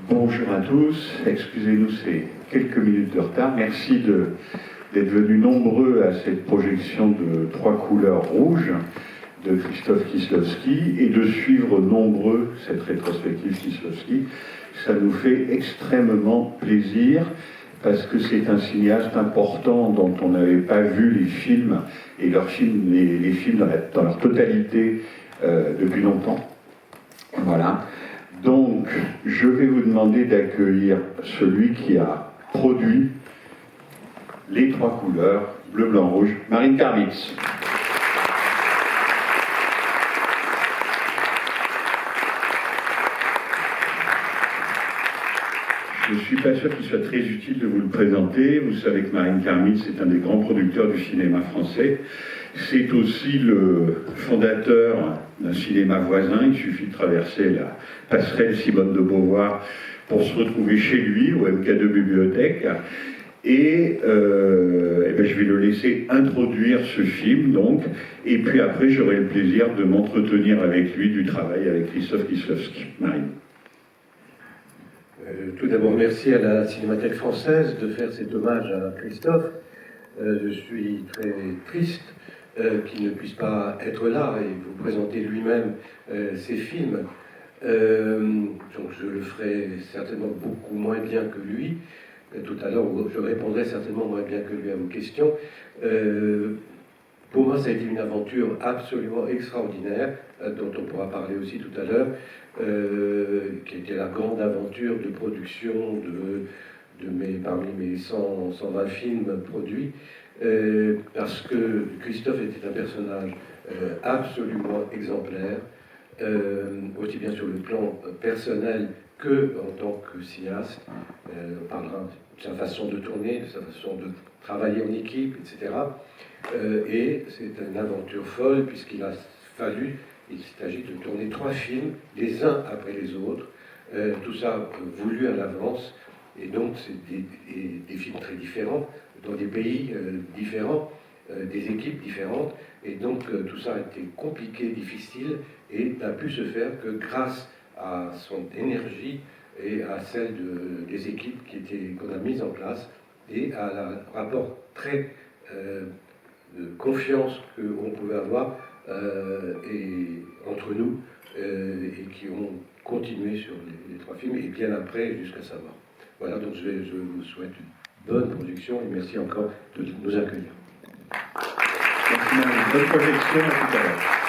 Bonjour à tous, excusez-nous ces quelques minutes de retard. Merci d'être venus nombreux à cette projection de 3 couleurs rouges de Krzysztof Kieślowski et de suivre nombreux cette rétrospective Kieślowski. Ça nous fait extrêmement plaisir parce que c'est un cinéaste important dont on n'avait pas vu les films et les films dans leur totalité depuis longtemps. Voilà. Donc, je vais vous demander d'accueillir celui qui a produit les 3 couleurs, bleu, blanc, rouge, Marine Karmitz. Je ne suis pas sûr qu'il soit très utile de vous le présenter. Vous savez que Marine Karmitz est un des grands producteurs du cinéma français. C'est aussi le fondateur d'un cinéma voisin. Il suffit de traverser la passerelle Simone de Beauvoir pour se retrouver chez lui, au MK2 Bibliothèque. Et, je vais le laisser introduire ce film, donc. Et puis après, j'aurai le plaisir de m'entretenir avec lui du travail avec Krzysztof Kieślowski. Marine. Tout d'abord, merci à la Cinémathèque française de faire cet hommage à Christophe. Je suis très triste qu'il ne puisse pas être là et vous présenter lui-même ses films. Donc je le ferai certainement beaucoup moins bien que lui. Tout à l'heure, je répondrai certainement moins bien que lui à vos questions. Pour moi, ça a été une aventure absolument extraordinaire, dont on pourra parler aussi tout à l'heure, qui était la grande aventure de production parmi mes 120 films produits, parce que Christophe était un personnage absolument exemplaire, aussi bien sur le plan personnel que en tant que cinéaste. On parlera de sa façon de tourner, de sa façon de travailler en équipe, etc. Et c'est une aventure folle puisqu'il s'agit de tourner 3 films, les uns après les autres, tout ça voulu à l'avance, et donc c'est des films très différents, dans des pays différents, des équipes différentes, et donc tout ça a été compliqué, difficile, et n'a pu se faire que grâce à son énergie et à celle des équipes qu'on a mises en place, et à un rapport très de confiance qu'on pouvait avoir entre nous, et qui ont continué sur les 3 films, et bien après jusqu'à sa mort. Voilà, donc je vous souhaite une bonne production, et merci encore de nous accueillir. Merci, bonne projection, à tout à l'heure.